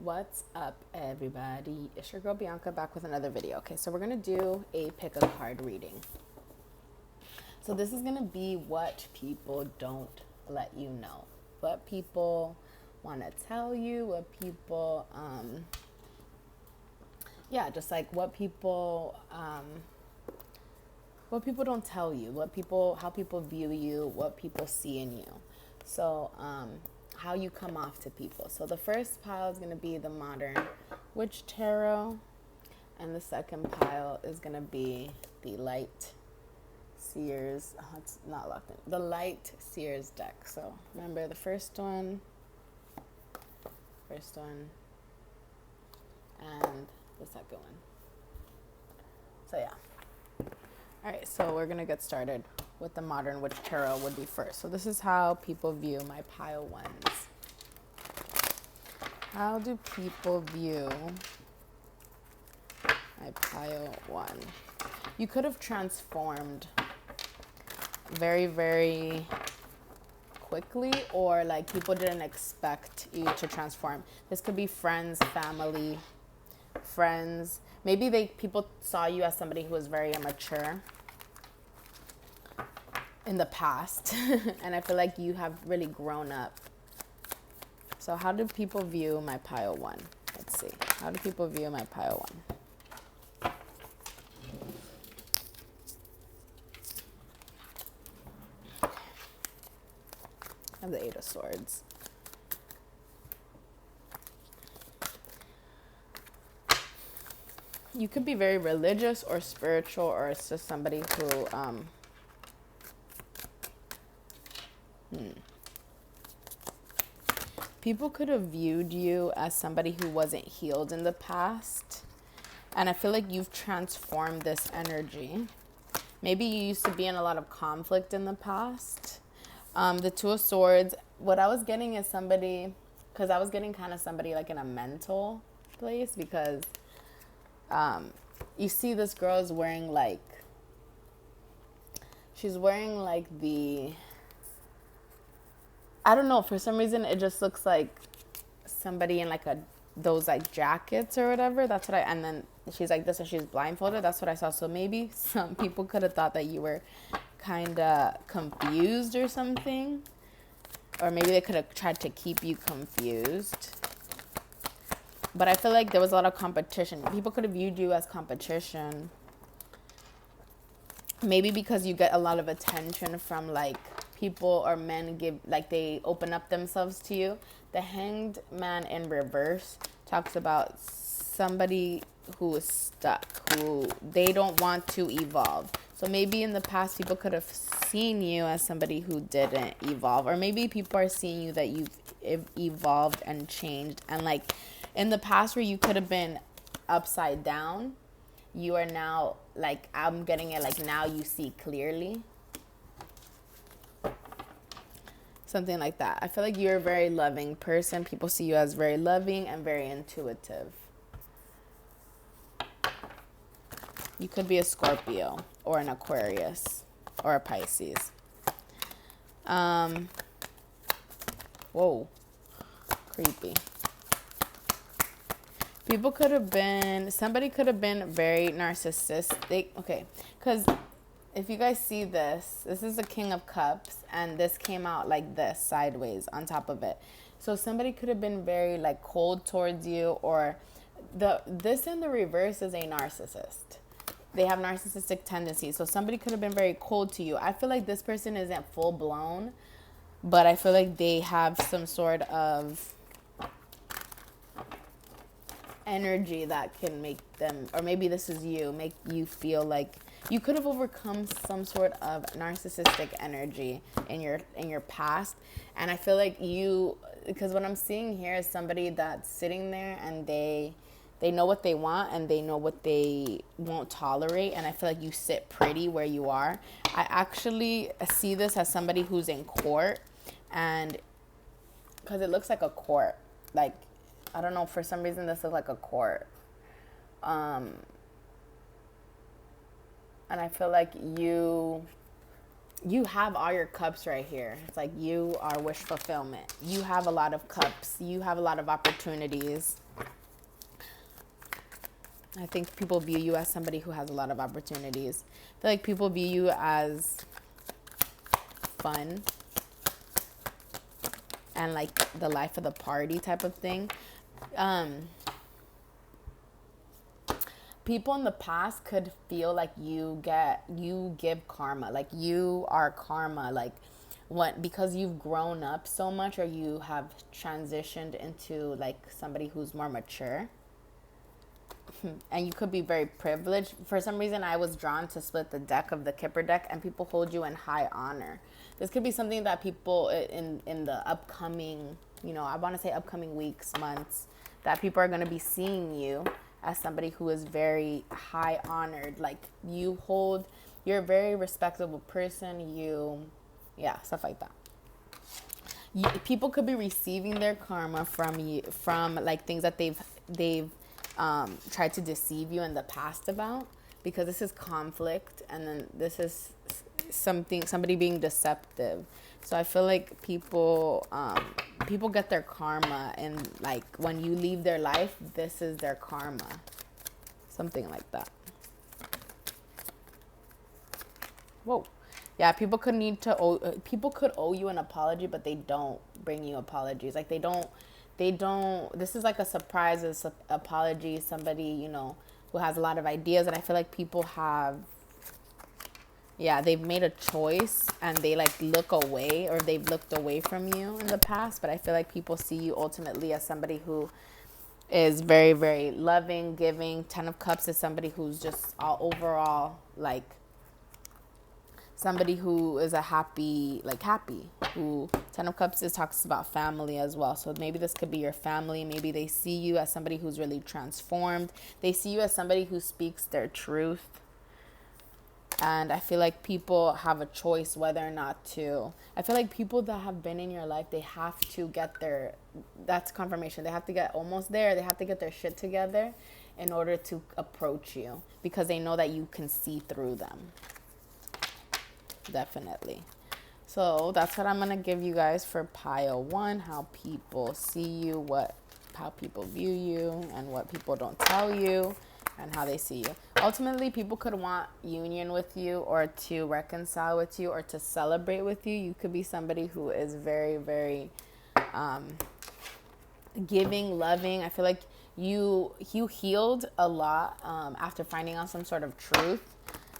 What's up, everybody? It's your girl Bianca back with another video. Okay, so we're gonna do a pick a card reading. So this is gonna be what people don't let you know, what people want to tell you, what people just like what people don't tell you, how people view you, what people see in you. So how you come off to people. So the first pile is going to be the Modern Witch Tarot, and the second pile is going to be the Light Seers. It's not locked in. The Light Seers deck. So remember the first one, and the second one. So yeah. All right, so we're going to get started with the Modern Witch Tarot would be first. So this is how people view my pile ones. How do people view my pile one? You could have transformed very, very quickly, or like people didn't expect you to transform. This could be friends, family, friends. Maybe people saw you as somebody who was very immature in the past, and I feel like you have really grown up. So how do people view my pile one? Let's see. How do people view my pile one? I have the Eight of Swords. You could be very religious or spiritual, or it's just somebody who people could have viewed you as somebody who wasn't healed in the past. And I feel like you've transformed this energy. Maybe you used to be in a lot of conflict in the past. The Two of Swords, what I was getting is somebody, because I was getting kind of somebody like in a mental place, because you see this girl is wearing like, she's wearing like I don't know, for some reason it just looks like somebody in like those like jackets or whatever. That's what and then she's like this and she's blindfolded. That's what I saw. So maybe some people could have thought that you were kind of confused or something. Or maybe they could have tried to keep you confused. But I feel like there was a lot of competition. People could have viewed you as competition. Maybe because you get a lot of attention from like people, or men they open up themselves to you. The Hanged Man in reverse talks about somebody who is stuck, who they don't want to evolve. So maybe in the past people could have seen you as somebody who didn't evolve, or maybe people are seeing you that you've evolved and changed. And like in the past where you could have been upside down, you are now like, I'm getting it like now you see clearly. Something like that. I feel like you're a very loving person. People see you as very loving and very intuitive. You could be a Scorpio or an Aquarius or a Pisces. Whoa. Creepy. Somebody could have been very narcissistic. Okay, because if you guys see this is the King of Cups, and this came out like this, sideways on top of it. So somebody could have been very like cold towards you, or this in the reverse is a narcissist. They have narcissistic tendencies. So somebody could have been very cold to you. I feel like this person isn't full blown, but I feel like they have some sort of energy that can make them, or maybe this is you, make you feel like you could have overcome some sort of narcissistic energy in your past. And I feel like because what I'm seeing here is somebody that's sitting there and they know what they want and they know what they won't tolerate. And I feel like you sit pretty where you are. I actually see this as somebody who's in court, and because it looks like a court, like, I don't know, for some reason this looks like a court. And I feel like you have all your cups right here. It's like you are wish fulfillment. You have a lot of cups. You have a lot of opportunities. I think people view you as somebody who has a lot of opportunities. I feel like people view you as fun and like the life of the party type of thing. People in the past could feel like you give karma, like you are karma, like what, because you've grown up so much or you have transitioned into like somebody who's more mature. And you could be very privileged. For some reason, I was drawn to split the deck of the Kipper deck, and people hold you in high honor. This could be something that people in the upcoming, I want to say upcoming weeks, months, that people are going to be seeing you as somebody who is very high honored. Like you're a very respectable person. Stuff like that. People could be receiving their karma from you, from like things that they've tried to deceive you in the past about, because this is conflict, and then this is somebody being deceptive. So I feel like people get their karma, and like when you leave their life, this is their karma, something like that. Whoa. Yeah, people could owe you an apology, but they don't bring you apologies. Like they don't, this is like a surprise apology. Somebody, who has a lot of ideas, and I feel like people they've made a choice and they like look away, or they've looked away from you in the past. But I feel like people see you ultimately as somebody who is very, very loving, giving. 10 of Cups is somebody who's just all overall like somebody who is happy. Who 10 of Cups talks about family as well. So maybe this could be your family. Maybe they see you as somebody who's really transformed. They see you as somebody who speaks their truth. And I feel like people have a choice whether or not to. I feel like people that have been in your life, they have to get that's confirmation. They have to get almost there. They have to get their shit together in order to approach you, because they know that you can see through them. Definitely. So that's what I'm going to give you guys for pile 1, how people see you, how people view you, and what people don't tell you, and how they see you. Ultimately, people could want union with you, or to reconcile with you, or to celebrate with you. You could be somebody who is very, very giving, loving. I feel like you healed a lot after finding out some sort of truth.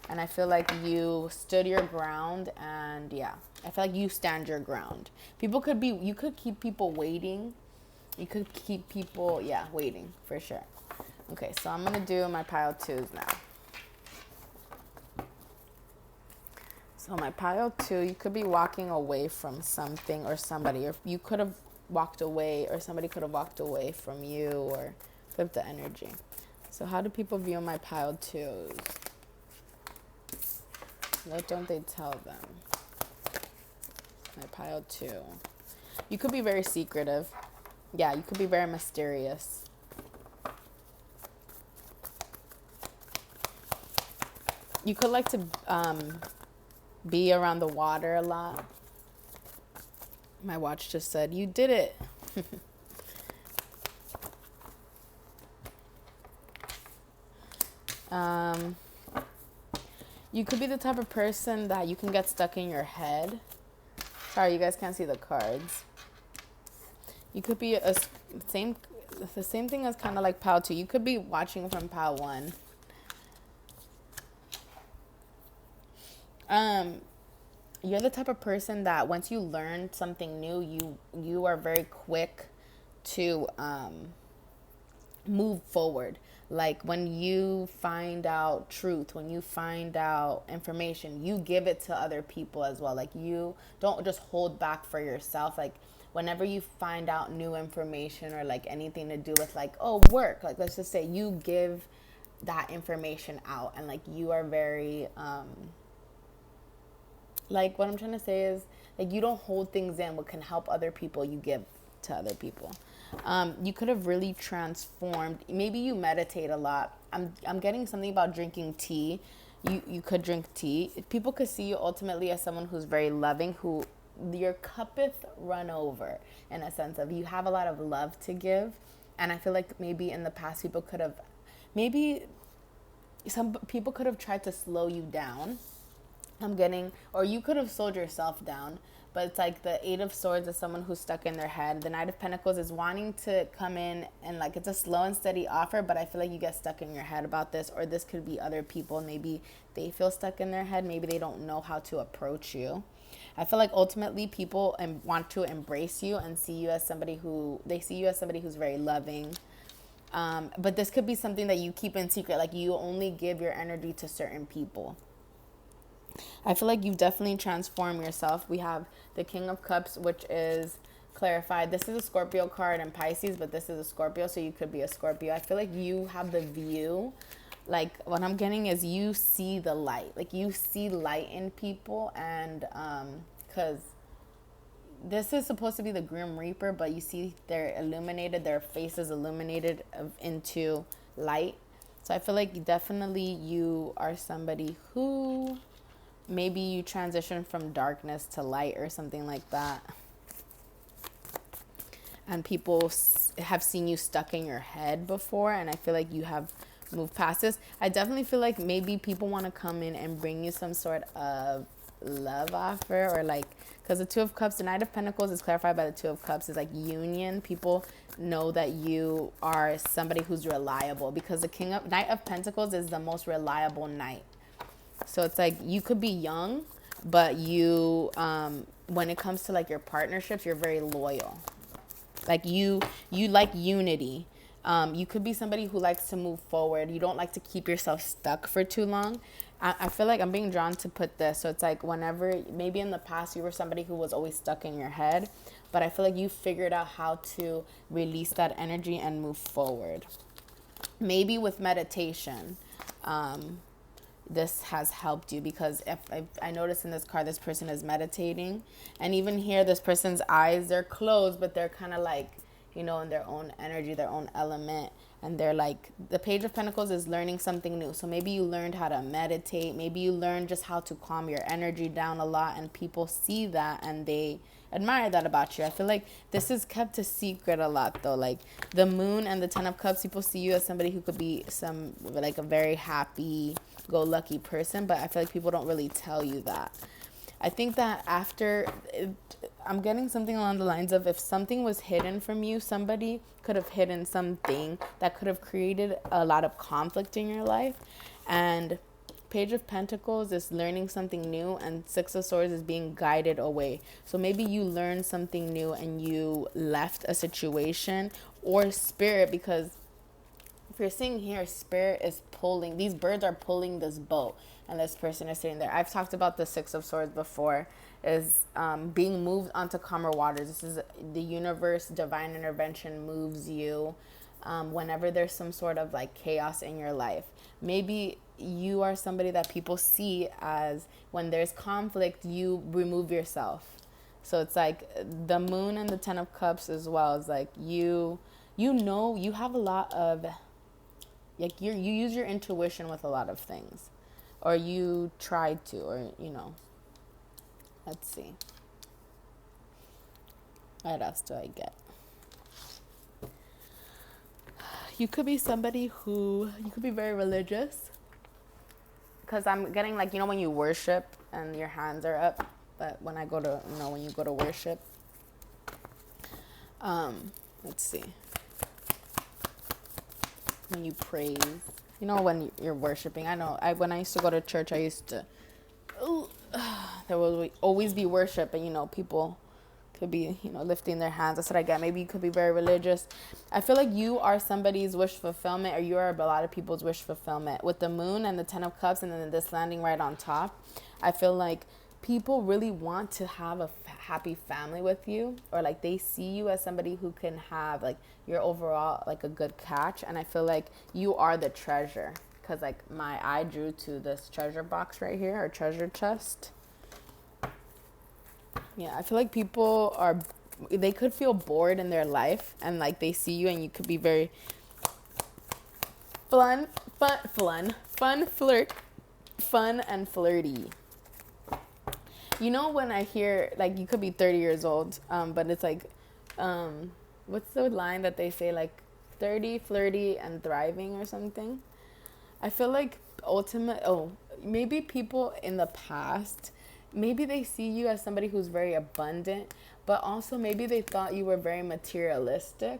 And I feel like you stood your ground, and I feel like you stand your ground. You could keep people waiting. You could keep people, waiting for sure. Okay, so I'm going to do my pile 2s now. So my pile 2, you could be walking away from something or somebody, or you could have walked away, or somebody could have walked away from you, or flip the energy. So how do people view my pile 2s? What don't they tell them? My pile 2. You could be very secretive. Yeah, you could be very mysterious. You could like to be around the water a lot. My watch just said, you did it. You could be the type of person that you can get stuck in your head. Sorry, you guys can't see the cards. You could be the same thing as kind of like pile 2. You could be watching from pile 1. You're the type of person that once you learn something new, you are very quick to move forward. Like when you find out truth, when you find out information, you give it to other people as well. Like you don't just hold back for yourself. Like whenever you find out new information, or like anything to do with like, work, like let's just say, you give that information out, and like you are very like what I'm trying to say is like you don't hold things in. What can help other people, you give to other people. You could have really transformed. Maybe you meditate a lot. I'm getting something about drinking tea. You could drink tea. People could see you ultimately as someone who's very loving, who your cuppeth run over, in a sense of you have a lot of love to give. And I feel like maybe in the past people could have maybe some people could have tried to slow you down. Or you could have slowed yourself down, but it's like the Eight of Swords is someone who's stuck in their head. The Knight of Pentacles is wanting to come in and like it's a slow and steady offer, but I feel like you get stuck in your head about this, or this could be other people. Maybe they feel stuck in their head. Maybe they don't know how to approach you. I feel like ultimately people want to embrace you and see you as somebody who's very loving. But this could be something that you keep in secret. Like you only give your energy to certain people. I feel like you've definitely transformed yourself. We have the King of Cups, which is clarified. This is a Scorpio card and Pisces, but this is a Scorpio, so you could be a Scorpio. I feel like you have the view. Like what I'm getting is you see the light. Like you see light in people, and because this is supposed to be the Grim Reaper, but you see they're illuminated, their faces illuminated into light. So I feel like definitely you are somebody who maybe you transition from darkness to light or something like that. And people have seen you stuck in your head before, and I feel like you have moved past this. I definitely feel like maybe people want to come in and bring you some sort of love offer, or like, because the Two of Cups, the Knight of Pentacles is clarified by the Two of Cups, is like union. People know that you are somebody who's reliable, because the Knight of Pentacles is the most reliable knight. So it's like you could be young, but you, when it comes to like your partnerships, you're very loyal. Like you like unity. You could be somebody who likes to move forward. You don't like to keep yourself stuck for too long. I feel like I'm being drawn to put this. So it's like whenever, maybe in the past you were somebody who was always stuck in your head, but I feel like you figured out how to release that energy and move forward. Maybe with meditation. This has helped you, because if I notice in this card, this person is meditating, and even here, this person's eyes, they're closed, but they're kind of like, in their own energy, their own element, and they're like, the Page of Pentacles is learning something new. So maybe you learned how to meditate, maybe you learned just how to calm your energy down a lot, and people see that and they admire that about you. I feel like this is kept a secret a lot though. Like the Moon and the Ten of Cups, people see you as somebody who could be a very happy go lucky person, but I feel like people don't really tell you that. I think that I'm getting something along the lines of, if something was hidden from you, somebody could have hidden something that could have created a lot of conflict in your life. And Page of Pentacles is learning something new, and Six of Swords is being guided away. So maybe you learned something new and you left a situation, or spirit, because if you're seeing here, spirit is pulling, these birds are pulling this boat, and this person is sitting there. I've talked about the Six of Swords before, is being moved onto calmer waters. This is the universe, divine intervention moves you whenever there's some sort of like chaos in your life. Maybe you are somebody that people see as, when there's conflict, you remove yourself. So it's like the Moon and the Ten of Cups as well. It's like you have a lot of, like you use your intuition with a lot of things, or you try to, or let's see, what else do I get? You could be somebody who, you could be very religious, because I'm getting like, when you worship and your hands are up, but when I go to, when you go to worship, let's see, when you praise, when you're worshiping. I know when I used to go to church, I used to, there will always be worship, and people could be lifting their hands. That's what I get. Maybe you could be very religious. I feel like you are somebody's wish fulfillment, or you are a lot of people's wish fulfillment. With the Moon and the Ten of Cups, and then this landing right on top, I feel like people really want to have a happy family with you, or like they see you as somebody who can have like your overall like a good catch. And I feel like you are the treasure, because like my eye drew to this treasure box right here, or treasure chest. Yeah, I feel like they could feel bored in their life, and like they see you, and you could be very fun and flirty. When I hear, like, you could be 30 years old, but it's like, what's the line that they say, like, sturdy, flirty, and thriving or something. I feel like maybe people in the past, maybe they see you as somebody who's very abundant, but also maybe they thought you were very materialistic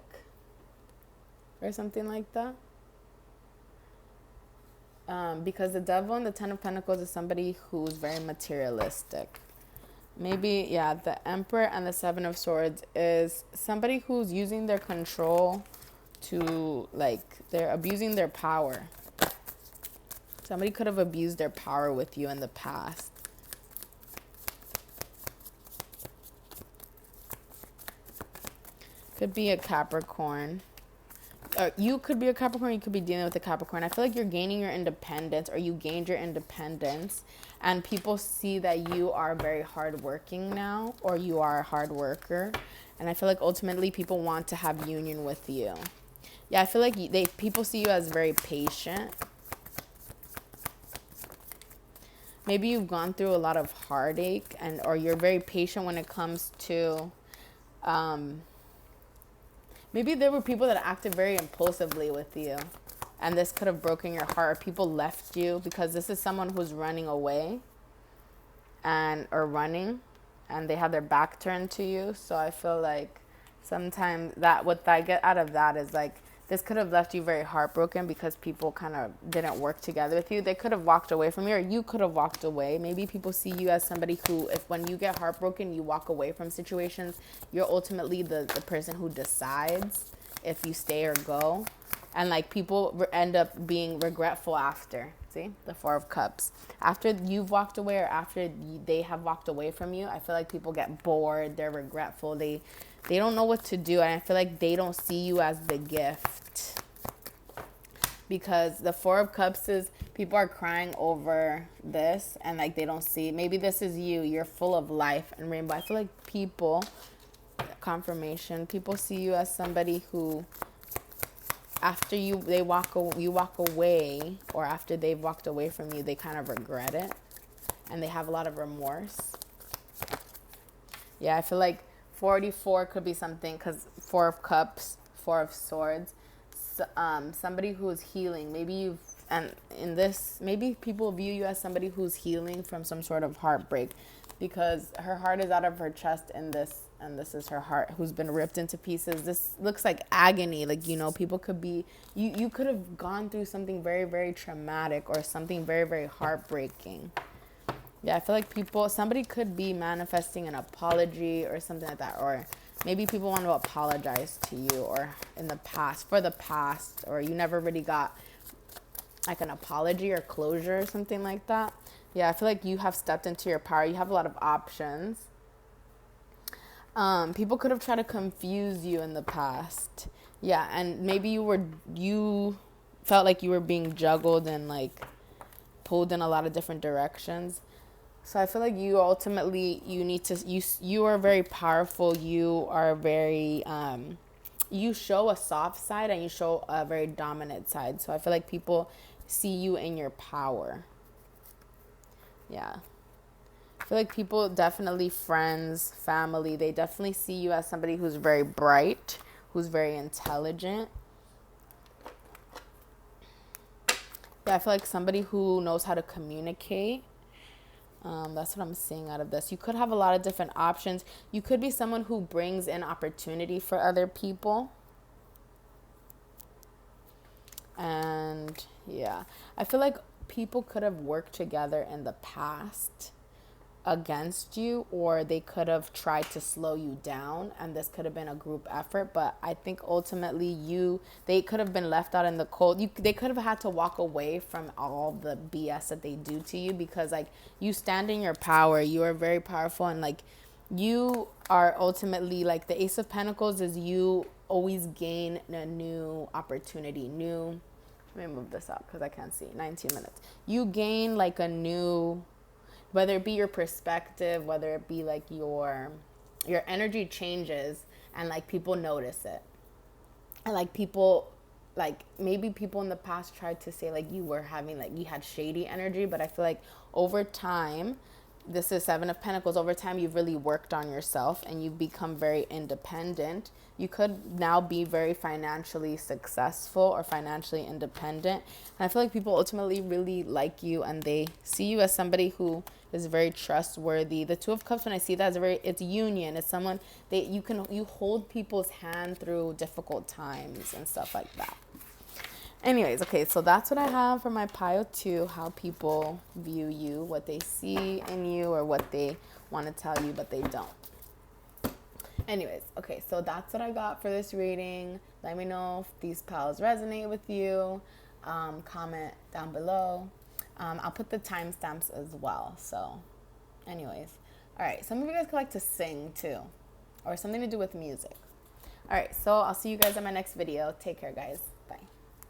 or something like that. Because the devil and the Ten of Pentacles is somebody who's very materialistic. Maybe, yeah, the Emperor and the Seven of Swords is somebody who's using their control to, like, they're abusing their power. Somebody could have abused their power with you in the past. Could be a Capricorn. You could be a Capricorn, you could be dealing with a Capricorn. I feel like you're gaining your independence, or you gained your independence, and people see that you are very hardworking now, or you are a hard worker. And I feel like ultimately people want to have union with you. Yeah, I feel like people see you as very patient. Maybe you've gone through a lot of heartache, or you're very patient when it comes to maybe there were people that acted very impulsively with you, and this could have broken your heart. Or people left you, because this is someone who's running away or running, and they have their back turned to you. So I feel like sometimes what I get out of that is like, this could have left you very heartbroken because people kind of didn't work together with you. They could have walked away from you, or you could have walked away. Maybe people see you as somebody who, when you get heartbroken, you walk away from situations. You're ultimately the person who decides if you stay or go. And like, people end up being regretful after. See, the Four of Cups. After you've walked away, or after they have walked away from you, I feel like people get bored. They're regretful. They don't know what to do. And I feel like they don't see you as the gift. Because the Four of Cups is, people are crying over this, and like, they don't see. Maybe this is you. You're full of life and rainbow. I feel like people, confirmation, people see you as somebody who, after you walk away, or after they've walked away from you, they kind of regret it, and they have a lot of remorse. Yeah, I feel like 44 could be something, because Four of Cups, Four of Swords, somebody who's healing. Maybe maybe people view you as somebody who's healing from some sort of heartbreak, because her heart is out of her chest in this, and this is her heart who's been ripped into pieces. This looks like agony. Like, people could be, you could have gone through something very, very traumatic, or something very, very heartbreaking. Yeah, I feel like somebody could be manifesting an apology or something like that, or maybe people want to apologize to you, or for the past, or you never really got like an apology or closure or something like that. Yeah, I feel like you have stepped into your power. You have a lot of options. People could have tried to confuse you in the past. Yeah, and maybe you felt like you were being juggled and like pulled in a lot of different directions. So I feel like you ultimately, you are very powerful. You are very, you show a soft side, and you show a very dominant side. So I feel like people see you in your power. Yeah. I feel like people, definitely friends, family, they definitely see you as somebody who's very bright, who's very intelligent. Yeah, I feel like somebody who knows how to communicate. That's what I'm seeing out of this. You could have a lot of different options. You could be someone who brings in opportunity for other people. And yeah, I feel like people could have worked together in the past against you, or they could have tried to slow you down, and this could have been a group effort. But I think ultimately they could have been left out in the cold. They could have had to walk away from all the BS that they do to you, because like, you stand in your power. You are very powerful, and like, you are ultimately like, the Ace of Pentacles is you always gain a new opportunity. Let me move this up because I can't see. 19 minutes. You gain like a new, whether it be your perspective, whether it be like your energy changes, and like, people notice it. And like, people, like, maybe people in the past tried to say like you were having, like, you had shady energy, but I feel like over time this is Seven of Pentacles. Over time, you've really worked on yourself and you've become very independent. You could now be very financially successful or financially independent. And I feel like people ultimately really like you and they see you as somebody who is very trustworthy. The Two of Cups, when I see that, it's union. It's someone that you hold people's hand through difficult times and stuff like that. Anyways, okay, so that's what I have for my pile 2, how people view you, what they see in you, or what they want to tell you, but they don't. Anyways, okay, so that's what I got for this reading. Let me know if these piles resonate with you. Comment down below. I'll put the timestamps as well. So, anyways. All right, some of you guys could like to sing too, or something to do with music. All right, so I'll see you guys in my next video. Take care, guys.